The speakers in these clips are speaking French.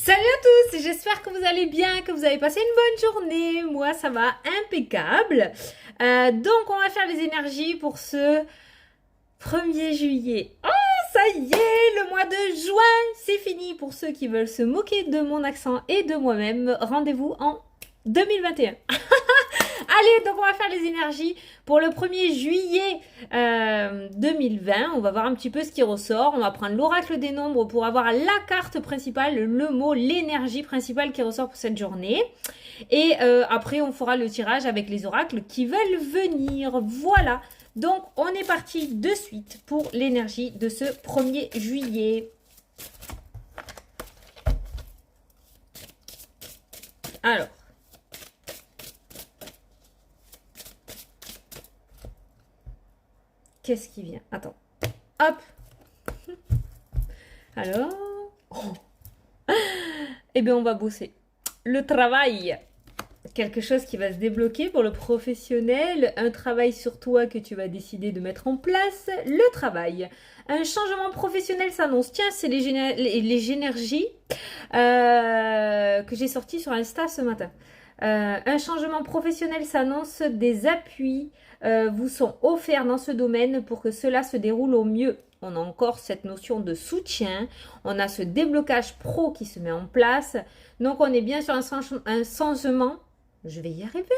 Salut à tous, j'espère que vous allez bien, que vous avez passé une bonne journée. Moi, ça va impeccable. Donc, on va faire les énergies pour ce 1er juillet. Oh, ça y est, le mois de juin, c'est fini. Pour ceux qui veulent se moquer de mon accent et de moi-même, rendez-vous en 2021. Allez, donc on va faire les énergies pour le 1er juillet 2020. On va voir un petit peu ce qui ressort. On va prendre l'oracle des nombres pour avoir la carte principale, le mot, l'énergie principale qui ressort pour cette journée. Et après, on fera le tirage avec les oracles qui veulent venir. Voilà. Donc, on est parti de suite pour l'énergie de ce 1er juillet. Alors. Qu'est-ce qui vient? Attends. Hop. Alors. Oh. Eh bien, on va bosser. Le travail. Quelque chose qui va se débloquer pour le professionnel. Un travail sur toi que tu vas décider de mettre en place. Le travail. Un changement professionnel s'annonce. Tiens, c'est les énergies que j'ai sorties sur Insta ce matin. Un changement professionnel s'annonce. Des appuis vous sont offerts dans ce domaine pour que cela se déroule au mieux. On a encore cette notion de soutien. On a ce déblocage pro qui se met en place. Donc, on est bien sur un changement. Je vais y arriver.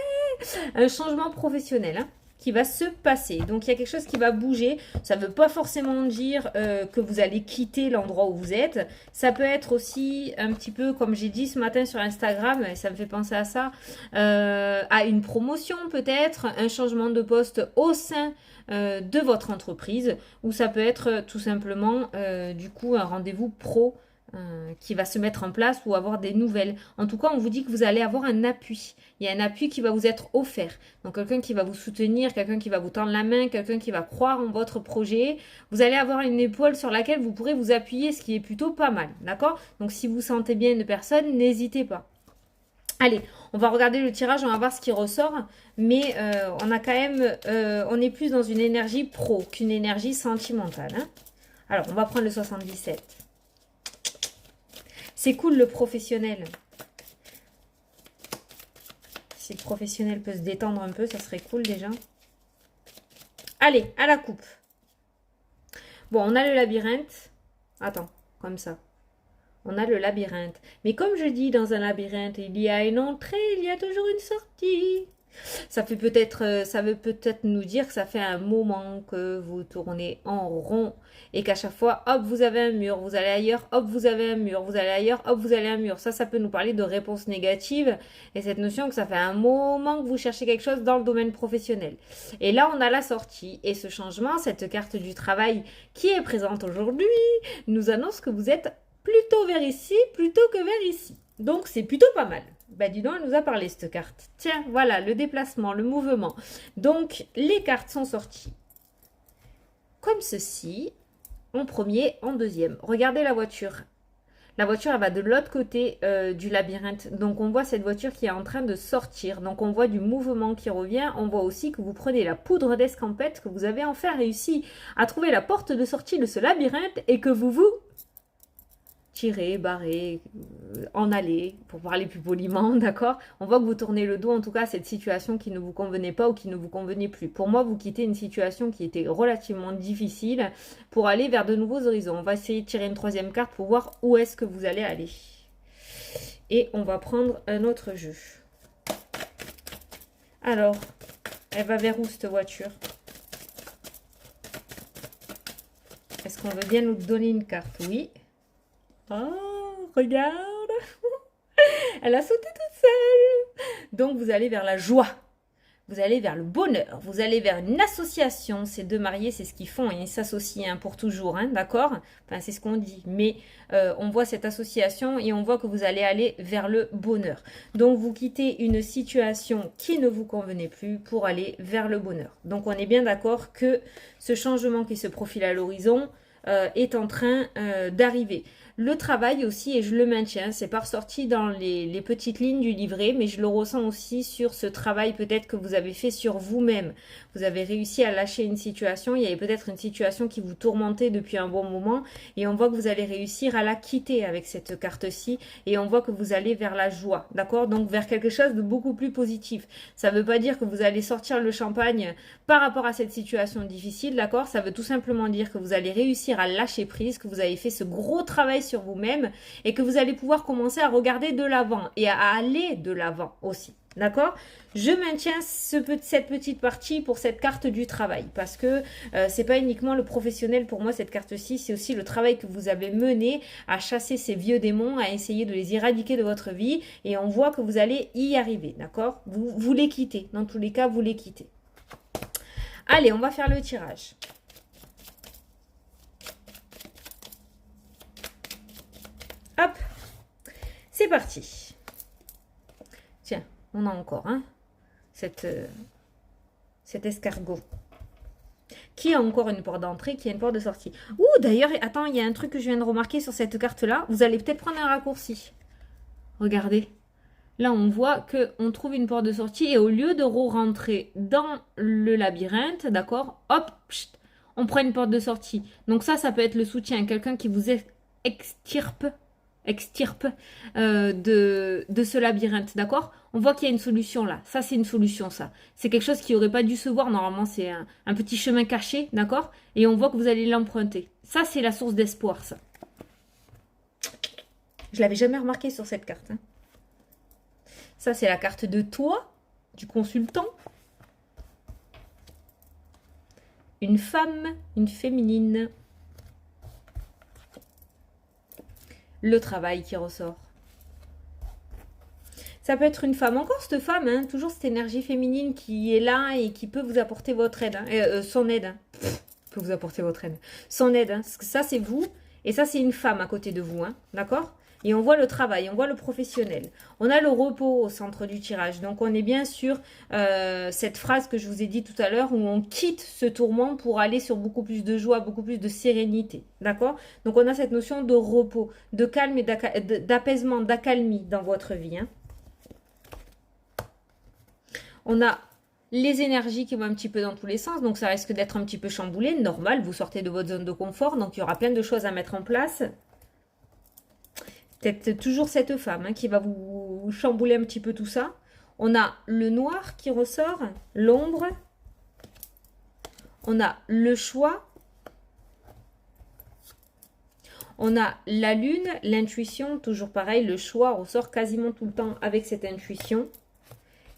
Un changement professionnel qui va se passer. Donc, il y a quelque chose qui va bouger. Ça ne veut pas forcément dire que vous allez quitter l'endroit où vous êtes. Ça peut être aussi un petit peu, comme j'ai dit ce matin sur Instagram, et ça me fait penser à ça, à une promotion peut-être, un changement de poste au sein de votre entreprise, ou ça peut être tout simplement du coup un rendez-vous pro qui va se mettre en place ou avoir des nouvelles. En tout cas, on vous dit que vous allez avoir un appui. Il y a un appui qui va vous être offert. Donc, quelqu'un qui va vous soutenir, quelqu'un qui va vous tendre la main, quelqu'un qui va croire en votre projet. Vous allez avoir une épaule sur laquelle vous pourrez vous appuyer, ce qui est plutôt pas mal. D'accord? Donc, si vous sentez bien une personne, n'hésitez pas. Allez, on va regarder le tirage, on va voir ce qui ressort. Mais on a quand même, on est plus dans une énergie pro qu'une énergie sentimentale. Alors, on va prendre le 77. C'est cool le professionnel. Si le professionnel peut se détendre un peu, ça serait cool déjà. Allez, à la coupe. Bon, on a le labyrinthe. Attends, comme ça. On a le labyrinthe. Mais comme je dis, dans un labyrinthe, il y a une entrée, il y a toujours une sortie. Ça veut peut-être nous dire que ça fait un moment que vous tournez en rond et qu'à chaque fois, hop, vous avez un mur, vous allez ailleurs, hop, vous avez un mur, vous allez ailleurs, hop, vous avez un mur. Ça peut nous parler de réponses négatives et cette notion que ça fait un moment que vous cherchez quelque chose dans le domaine professionnel. Et là, on a la sortie et ce changement, cette carte du travail qui est présente aujourd'hui, nous annonce que vous êtes plutôt vers ici plutôt que vers ici. Donc, c'est plutôt pas mal. Bah dis donc, elle nous a parlé cette carte. Tiens, voilà, le déplacement, le mouvement. Donc, les cartes sont sorties comme ceci, en premier, en deuxième. Regardez la voiture. La voiture, elle va de l'autre côté du labyrinthe. Donc, on voit cette voiture qui est en train de sortir. Donc, on voit du mouvement qui revient. On voit aussi que vous prenez la poudre d'escampette, que vous avez enfin réussi à trouver la porte de sortie de ce labyrinthe et que vous tirer, barrer, en aller, pour parler plus poliment, d'accord? On voit que vous tournez le dos, en tout cas, à cette situation qui ne vous convenait pas ou qui ne vous convenait plus. Pour moi, vous quittez une situation qui était relativement difficile pour aller vers de nouveaux horizons. On va essayer de tirer une troisième carte pour voir où est-ce que vous allez aller. Et on va prendre un autre jeu. Alors, elle va vers où cette voiture? Est-ce qu'on veut bien nous donner une carte? Oui. Oh, regarde. Elle a sauté toute seule. Donc, vous allez vers la joie. Vous allez vers le bonheur. Vous allez vers une association. Ces deux mariés, c'est ce qu'ils font. Ils s'associent pour toujours, d'accord? Enfin, c'est ce qu'on dit. Mais on voit cette association et on voit que vous allez aller vers le bonheur. Donc, vous quittez une situation qui ne vous convenait plus pour aller vers le bonheur. Donc, on est bien d'accord que ce changement qui se profile à l'horizon est en train d'arriver. Le travail aussi, et je le maintiens, c'est pas ressorti dans les petites lignes du livret, mais je le ressens aussi sur ce travail peut-être que vous avez fait sur vous-même. Vous avez réussi à lâcher une situation, il y avait peut-être une situation qui vous tourmentait depuis un bon moment, et on voit que vous allez réussir à la quitter avec cette carte-ci, et on voit que vous allez vers la joie, d'accord? Donc vers quelque chose de beaucoup plus positif. Ça ne veut pas dire que vous allez sortir le champagne par rapport à cette situation difficile, d'accord? Ça veut tout simplement dire que vous allez réussir à lâcher prise, que vous avez fait ce gros travail sur vous-même et que vous allez pouvoir commencer à regarder de l'avant et à aller de l'avant aussi. D'accord? Je maintiens cette petite partie pour cette carte du travail parce que c'est pas uniquement le professionnel pour moi cette carte-ci, c'est aussi le travail que vous avez mené à chasser ces vieux démons, à essayer de les éradiquer de votre vie et on voit que vous allez y arriver, d'accord? Vous les quittez, dans tous les cas vous les quittez. Allez, on va faire le tirage. Hop, c'est parti. Tiens, on a encore cet escargot. Qui a encore une porte d'entrée, qui a une porte de sortie. Ouh, d'ailleurs, attends, il y a un truc que je viens de remarquer sur cette carte-là. Vous allez peut-être prendre un raccourci. Regardez. Là, on voit qu'on trouve une porte de sortie et au lieu de rentrer dans le labyrinthe, d'accord, hop, pchit, on prend une porte de sortie. Donc ça peut être le soutien, quelqu'un qui vous extirpe de ce labyrinthe, d'accord? On voit qu'il y a une solution là. Ça, c'est une solution, ça. C'est quelque chose qui n'aurait pas dû se voir. Normalement, c'est un petit chemin caché, d'accord? Et on voit que vous allez l'emprunter. Ça, c'est la source d'espoir, ça. Je l'avais jamais remarqué sur cette carte, hein. Ça, c'est la carte de toi, du consultant. Une femme, une féminine. Le travail qui ressort. Ça peut être une femme, encore cette femme, hein, toujours cette énergie féminine qui est là et qui peut vous apporter votre aide, son aide. Hein. Peut vous apporter votre aide. Son aide, hein, parce que ça c'est vous et ça c'est une femme à côté de vous, hein, d'accord? Et on voit le travail, on voit le professionnel. On a le repos au centre du tirage. Donc, on est bien sur cette phrase que je vous ai dit tout à l'heure où on quitte ce tourment pour aller sur beaucoup plus de joie, beaucoup plus de sérénité. D'accord? Donc, on a cette notion de repos, de calme et d'apaisement, d'accalmie dans votre vie. Hein. On a les énergies qui vont un petit peu dans tous les sens. Donc, ça risque d'être un petit peu chamboulé. Normal, vous sortez de votre zone de confort. Donc, il y aura plein de choses à mettre en place. Peut-être toujours cette femme qui va vous chambouler un petit peu tout ça. On a le noir qui ressort, l'ombre. On a le choix. On a la lune, l'intuition, toujours pareil, le choix ressort quasiment tout le temps avec cette intuition.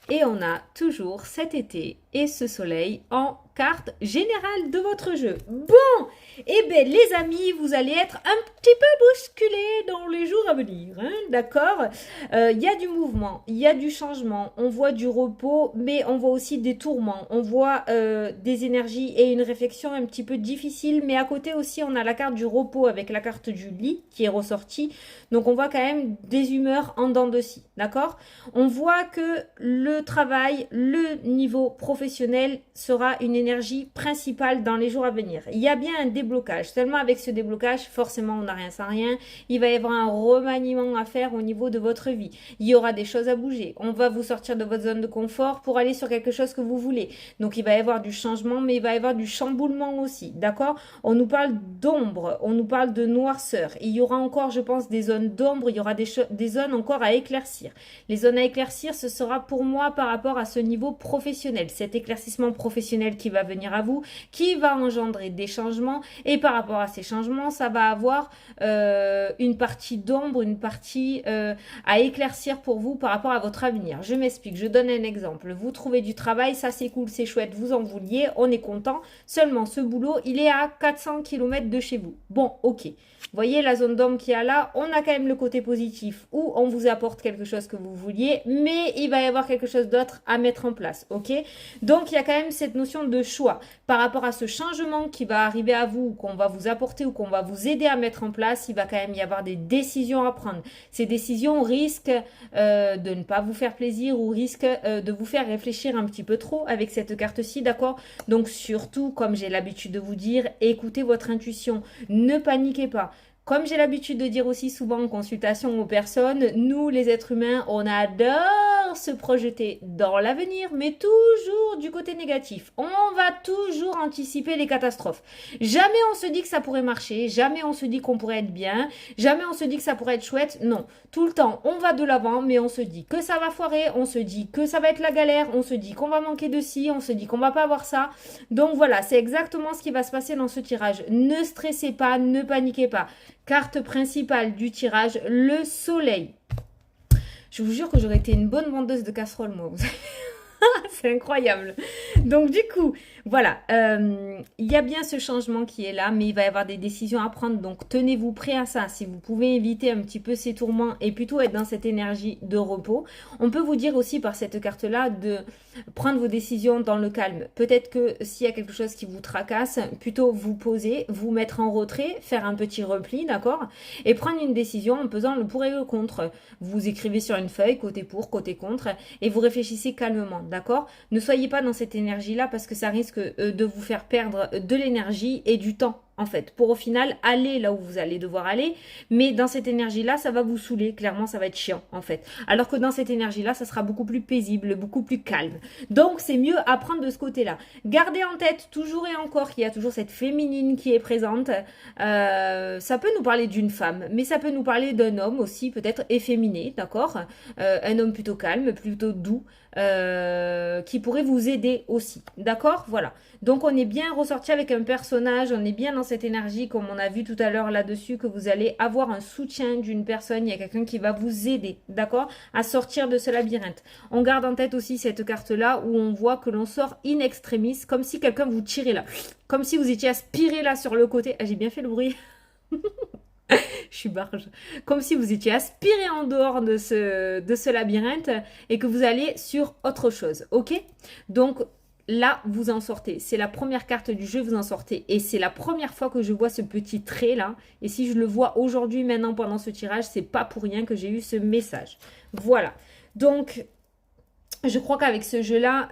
Et on a toujours cet été et ce soleil en carte générale de votre jeu. Bon, eh bien les amis, vous allez être un petit peu bousculés dans les jours à venir, hein, d'accord? Il y a du mouvement, il y a du changement, on voit du repos, mais on voit aussi des tourments, on voit des énergies et une réflexion un petit peu difficile, mais à côté aussi on a la carte du repos avec la carte du lit qui est ressortie, donc on voit quand même des humeurs en dents de scie, d'accord? On voit que le travail, le niveau professionnel sera une énergie principale dans les jours à venir. Il y a bien un déblocage. Seulement avec ce déblocage, forcément, on n'a rien sans rien. Il va y avoir un remaniement à faire au niveau de votre vie. Il y aura des choses à bouger. On va vous sortir de votre zone de confort pour aller sur quelque chose que vous voulez. Donc, il va y avoir du changement, mais il va y avoir du chamboulement aussi. D'accord? On nous parle d'ombre. On nous parle de noirceur. Il y aura encore, je pense, des zones d'ombre. Il y aura des zones encore à éclaircir. Les zones à éclaircir, ce sera pour moi par rapport à ce niveau professionnel. Cet éclaircissement professionnel qui va venir à vous, qui va engendrer des changements et par rapport à ces changements, ça va avoir une partie d'ombre, une partie à éclaircir pour vous par rapport à votre avenir. Je m'explique, je donne un exemple. Vous trouvez du travail, ça c'est cool, c'est chouette, vous en vouliez, on est content. Seulement ce boulot, il est à 400 km de chez vous. Bon, ok. Vous voyez la zone d'ombre qu'il y a là, on a quand même le côté positif où on vous apporte quelque chose que vous vouliez, mais il va y avoir quelque chose d'autre à mettre en place, ok? Donc, il y a quand même cette notion de choix par rapport à ce changement qui va arriver à vous, qu'on va vous apporter ou qu'on va vous aider à mettre en place. Il va quand même y avoir des décisions à prendre. Ces décisions risquent de ne pas vous faire plaisir ou risquent de vous faire réfléchir un petit peu trop avec cette carte-ci, d'accord? Donc, surtout, comme j'ai l'habitude de vous dire, écoutez votre intuition, ne paniquez pas. Comme j'ai l'habitude de dire aussi souvent en consultation aux personnes, nous les êtres humains, on adore se projeter dans l'avenir, mais toujours du côté négatif. On va toujours anticiper les catastrophes. Jamais on se dit que ça pourrait marcher, jamais on se dit qu'on pourrait être bien, jamais on se dit que ça pourrait être chouette. Non, tout le temps on va de l'avant, mais on se dit que ça va foirer, on se dit que ça va être la galère, on se dit qu'on va manquer de ci, on se dit qu'on va pas avoir ça. Donc voilà, c'est exactement ce qui va se passer dans ce tirage. Ne stressez pas, ne paniquez pas. Carte principale du tirage, le soleil. Je vous jure que j'aurais été une bonne vendeuse de casseroles, moi. C'est incroyable. Donc du coup, voilà, il y a bien ce changement qui est là, mais il va y avoir des décisions à prendre. Donc tenez-vous prêt à ça. Si vous pouvez éviter un petit peu ces tourments et plutôt être dans cette énergie de repos. On peut vous dire aussi par cette carte-là de prendre vos décisions dans le calme. Peut-être que s'il y a quelque chose qui vous tracasse, plutôt vous poser, vous mettre en retrait, faire un petit repli, d'accord? Et prendre une décision en pesant le pour et le contre. Vous écrivez sur une feuille, côté pour, côté contre, et vous réfléchissez calmement, d'accord? Ne soyez pas dans cette énergie-là parce que ça risque de vous faire perdre de l'énergie et du temps, en fait, pour au final aller là où vous allez devoir aller. Mais dans cette énergie-là, ça va vous saouler. Clairement, ça va être chiant, en fait. Alors que dans cette énergie-là, ça sera beaucoup plus paisible, beaucoup plus calme. Donc, c'est mieux à prendre de ce côté-là. Gardez en tête toujours et encore qu'il y a toujours cette féminine qui est présente. Ça peut nous parler d'une femme, mais ça peut nous parler d'un homme aussi, peut-être efféminé, d'accord? Un homme plutôt calme, plutôt doux, qui pourrait vous aider aussi, d'accord? Voilà. Donc, on est bien ressorti avec un personnage, on est bien dans cette énergie, comme on a vu tout à l'heure là-dessus, que vous allez avoir un soutien d'une personne, il y a quelqu'un qui va vous aider, d'accord, à sortir de ce labyrinthe. On garde en tête aussi cette carte-là où on voit que l'on sort in extremis, comme si quelqu'un vous tirait là, comme si vous étiez aspiré là sur le côté. Ah, j'ai bien fait le bruit. Je suis barge. Comme si vous étiez aspiré en dehors de ce labyrinthe et que vous allez sur autre chose, ok? Donc, là, vous en sortez. C'est la première carte du jeu, vous en sortez. Et c'est la première fois que je vois ce petit trait là. Et si je le vois aujourd'hui, maintenant, pendant ce tirage, c'est pas pour rien que j'ai eu ce message. Voilà. Donc, je crois qu'avec ce jeu-là,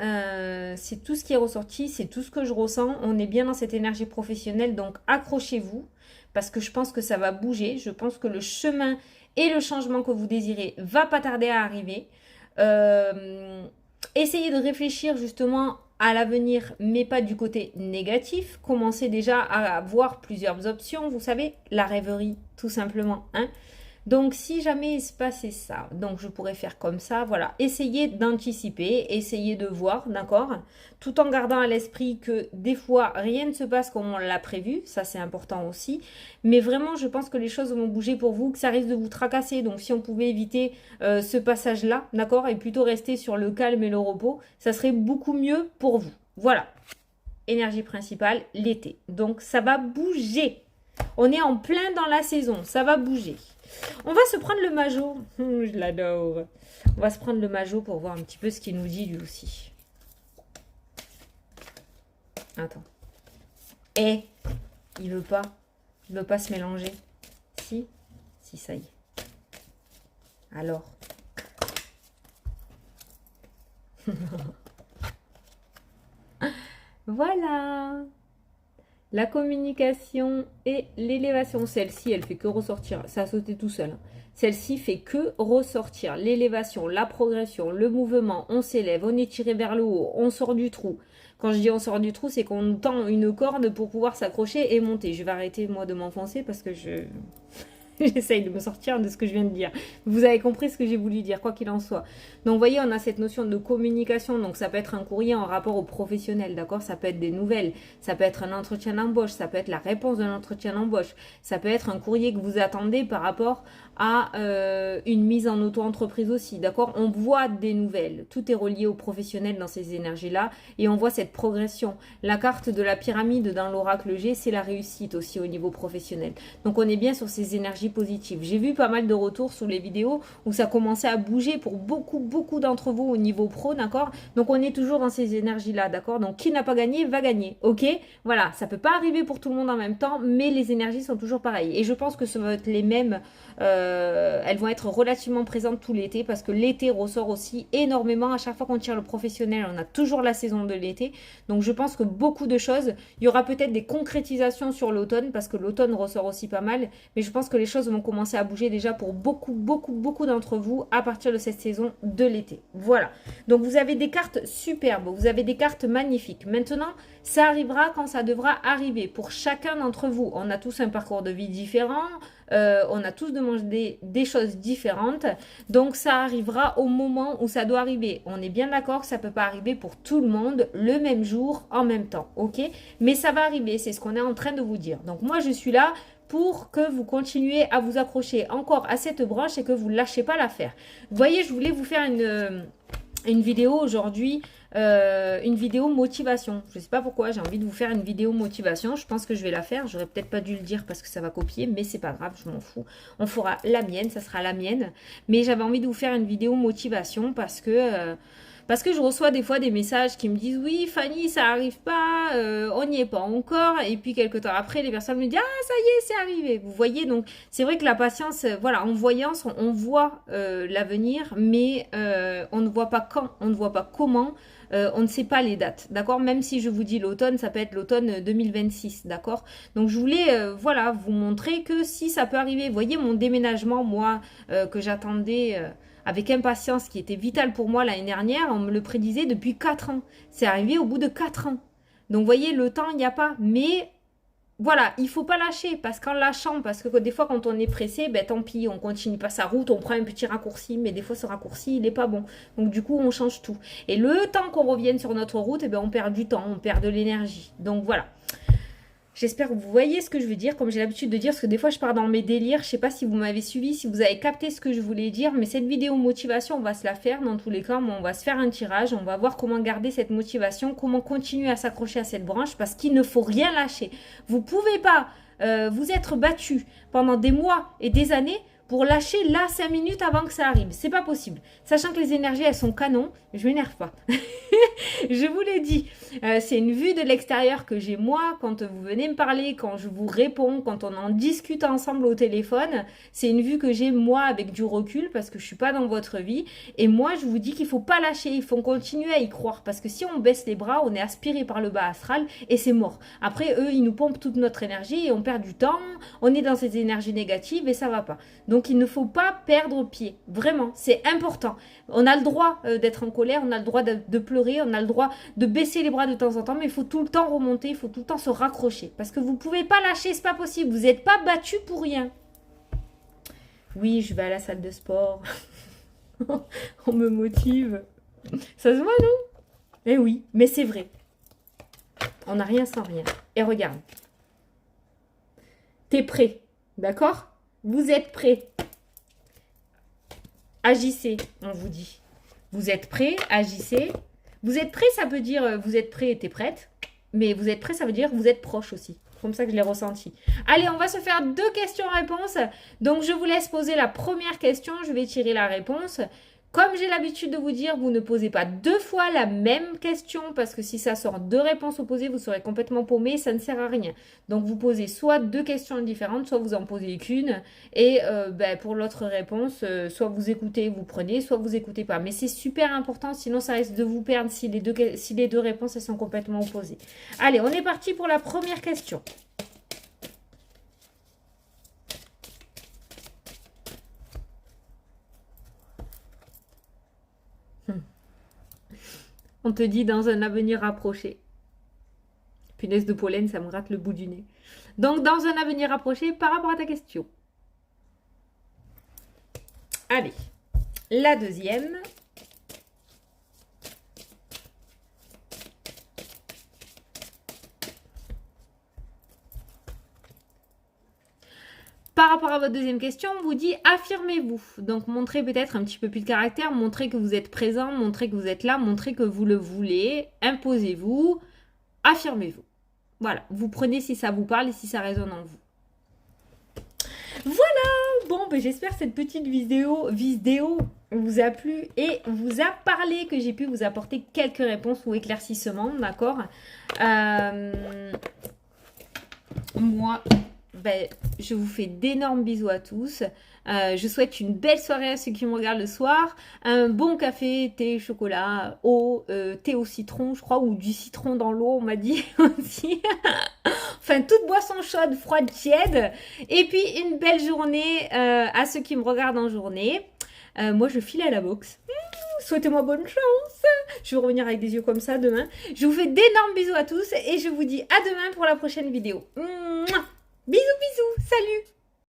c'est tout ce qui est ressorti, c'est tout ce que je ressens. On est bien dans cette énergie professionnelle, donc accrochez-vous. Parce que je pense que ça va bouger. Je pense que le chemin et le changement que vous désirez va pas tarder à arriver. Essayez de réfléchir justement à l'avenir, mais pas du côté négatif. Commencez déjà à avoir plusieurs options. Vous savez, la rêverie, tout simplement. Hein. Donc, si jamais il se passait ça, donc je pourrais faire comme ça, voilà. Essayez d'anticiper, essayez de voir, d'accord? Tout en gardant à l'esprit que des fois, rien ne se passe comme on l'a prévu. Ça, c'est important aussi. Mais vraiment, je pense que les choses vont bouger pour vous, que ça risque de vous tracasser. Donc, si on pouvait éviter ce passage-là, d'accord? Et plutôt rester sur le calme et le repos, ça serait beaucoup mieux pour vous. Voilà. Énergie principale, l'été. Donc, ça va bouger. On est en plein dans la saison. Ça va bouger. On va se prendre le Majo. Je l'adore. On va se prendre le Majo pour voir un petit peu ce qu'il nous dit lui aussi. Attends. Eh, il veut pas. Il veut pas se mélanger. Si. Si, ça y est. Alors. Voilà. La communication et l'élévation. Celle-ci, elle fait que ressortir. Ça a sauté tout seul. Celle-ci fait que ressortir. L'élévation, la progression, le mouvement. On s'élève, on est tiré vers le haut, on sort du trou. Quand je dis on sort du trou, c'est qu'on nous tend une corde pour pouvoir s'accrocher et monter. Je vais arrêter, moi, de m'enfoncer parce que j'essaye de me sortir de ce que je viens de dire. Vous avez compris ce que j'ai voulu dire, quoi qu'il en soit. Donc, vous voyez, on a cette notion de communication. Donc, ça peut être un courrier en rapport au professionnel, d'accord? Ça peut être des nouvelles. Ça peut être un entretien d'embauche. Ça peut être la réponse d'un entretien d'embauche. Ça peut être un courrier que vous attendez par rapport à une mise en auto-entreprise aussi, d'accord? On voit des nouvelles. Tout est relié au professionnel dans ces énergies-là. Et on voit cette progression. La carte de la pyramide dans l'oracle G, c'est la réussite aussi au niveau professionnel. Donc, on est bien sur ces énergies positives. J'ai vu pas mal de retours sous les vidéos où ça commençait à bouger pour beaucoup d'entre vous au niveau pro, d'accord? Donc, on est toujours dans ces énergies-là, d'accord? Donc, qui n'a pas gagné, va gagner, ok? Voilà, ça peut pas arriver pour tout le monde en même temps, mais les énergies sont toujours pareilles. Et je pense que ça va être les mêmes elles vont être relativement présentes tout l'été parce que l'été ressort aussi énormément. À chaque fois qu'on tire le professionnel, on a toujours la saison de l'été. Donc je pense que beaucoup de choses, il y aura peut-être des concrétisations sur l'automne parce que l'automne ressort aussi pas mal. Mais je pense que les choses vont commencer à bouger déjà pour beaucoup d'entre vous à partir de cette saison de l'été. Voilà. Donc vous avez des cartes superbes, vous avez des cartes magnifiques. Maintenant, ça arrivera quand ça devra arriver. Pour chacun d'entre vous, on a tous un parcours de vie différent. On a tous demandé des choses différentes. Donc ça arrivera au moment où ça doit arriver. On est bien d'accord que ça ne peut pas arriver pour tout le monde le même jour, en même temps. Ok? Mais ça va arriver, c'est ce qu'on est en train de vous dire. Donc moi je suis là pour que vous continuez à vous accrocher encore à cette branche et que vous ne lâchez pas l'affaire. Vous voyez, je voulais vous faire une vidéo aujourd'hui, une vidéo motivation. Je ne sais pas pourquoi, j'ai envie de vous faire une vidéo motivation. Je pense que je vais la faire. J'aurais peut-être pas dû le dire parce que ça va copier, mais c'est pas grave, je m'en fous. On fera la mienne, ça sera la mienne. Mais j'avais envie de vous faire une vidéo motivation parce que je reçois des fois des messages qui me disent « Oui, Fanny, ça n'arrive pas, on n'y est pas encore. » Et puis, quelques temps après, les personnes me disent « Ah, ça y est, c'est arrivé. » Vous voyez, donc, c'est vrai que la patience, voilà, en voyance, on voit l'avenir, mais on ne voit pas quand, on ne voit pas comment, on ne sait pas les dates, d'accord? Même si je vous dis l'automne, ça peut être l'automne 2026, d'accord? Donc, je voulais, voilà, vous montrer que si ça peut arriver, vous voyez, mon déménagement, moi, que j'attendais... avec impatience, qui était vital pour moi l'année dernière, on me le prédisait depuis 4 ans. C'est arrivé au bout de 4 ans. Donc, vous voyez, le temps, il n'y a pas. Mais, voilà, il ne faut pas lâcher, parce qu'en lâchant, parce que des fois, quand on est pressé, ben tant pis, on continue pas sa route, on prend un petit raccourci, mais des fois, ce raccourci, il n'est pas bon. Donc, du coup, on change tout. Et le temps qu'on revienne sur notre route, eh ben, on perd du temps, on perd de l'énergie. Donc, voilà. J'espère que vous voyez ce que je veux dire, comme j'ai l'habitude de dire, parce que des fois je pars dans mes délires. Je ne sais pas si vous m'avez suivi, si vous avez capté ce que je voulais dire, mais cette vidéo motivation, on va se la faire dans tous les cas. On va se faire un tirage, on va voir comment garder cette motivation, comment continuer à s'accrocher à cette branche, parce qu'il ne faut rien lâcher. Vous ne pouvez pas vous être battu pendant des mois et des années pour lâcher là 5 minutes avant que ça arrive. C'est pas possible. Sachant que les énergies, elles sont canons. Je m'énerve pas. Je vous l'ai dit. C'est une vue de l'extérieur que j'ai moi quand vous venez me parler, quand je vous réponds, quand on en discute ensemble au téléphone. C'est une vue que j'ai moi avec du recul parce que je suis pas dans votre vie. Et moi, je vous dis qu'il faut pas lâcher. Il faut continuer à y croire. Parce que si on baisse les bras, on est aspiré par le bas astral et c'est mort. Après, eux, ils nous pompent toute notre énergie et on perd du temps. On est dans ces énergies négatives et ça va pas. Donc, il ne faut pas perdre pied. Vraiment, c'est important. On a le droit d'être en colère, on a le droit de pleurer, on a le droit de baisser les bras de temps en temps, mais il faut tout le temps remonter, il faut tout le temps se raccrocher. Parce que vous ne pouvez pas lâcher, c'est pas possible. Vous n'êtes pas battu pour rien. Oui, je vais à la salle de sport. On me motive. Ça se voit, non? Eh oui, mais c'est vrai. On n'a rien sans rien. Et regarde. T'es prêt, d'accord? Vous êtes prêts. Agissez, on vous dit. Vous êtes prêts, agissez. Vous êtes prêts, ça veut dire vous êtes prêt et t'es prête. Mais vous êtes prêts, ça veut dire vous êtes proche aussi. C'est comme ça que je l'ai ressenti. Allez, on va se faire 2 questions-réponses. Donc, je vous laisse poser la première question. Je vais tirer la réponse. Comme j'ai l'habitude de vous dire, vous ne posez pas 2 fois la même question parce que si ça sort 2 réponses opposées, vous serez complètement paumé et ça ne sert à rien. Donc, vous posez soit 2 questions différentes, soit vous en posez qu'une. Et pour l'autre réponse, soit vous écoutez, vous prenez, soit vous écoutez pas. Mais c'est super important, sinon ça risque de vous perdre si les deux réponses elles sont complètement opposées. Allez, on est parti pour la première question. On te dit dans un avenir rapproché. Punaise de pollen, ça me rate le bout du nez. Donc, dans un avenir rapproché, par rapport à ta question. Allez, la deuxième. Par rapport à votre deuxième question, on vous dit affirmez-vous. Donc, montrez peut-être un petit peu plus de caractère, montrez que vous êtes présent, montrez que vous êtes là, montrez que vous le voulez, imposez-vous, affirmez-vous. Voilà, vous prenez si ça vous parle et si ça résonne en vous. Voilà, bon, j'espère que cette petite vidéo vous a plu et vous a parlé, que j'ai pu vous apporter quelques réponses ou éclaircissements, d'accord? Moi... ben, je vous fais d'énormes bisous à tous. Je souhaite une belle soirée à ceux qui me regardent le soir. Un bon café, thé, chocolat, eau, thé au citron, je crois, ou du citron dans l'eau, on m'a dit aussi. Enfin, toute boisson chaude, froide, tiède. Et puis, une belle journée à ceux qui me regardent en journée. Moi, je file à la boxe. Souhaitez-moi bonne chance. Je vais revenir avec des yeux comme ça demain. Je vous fais d'énormes bisous à tous et je vous dis à demain pour la prochaine vidéo. Mouah. Bisous, bisous. Salut.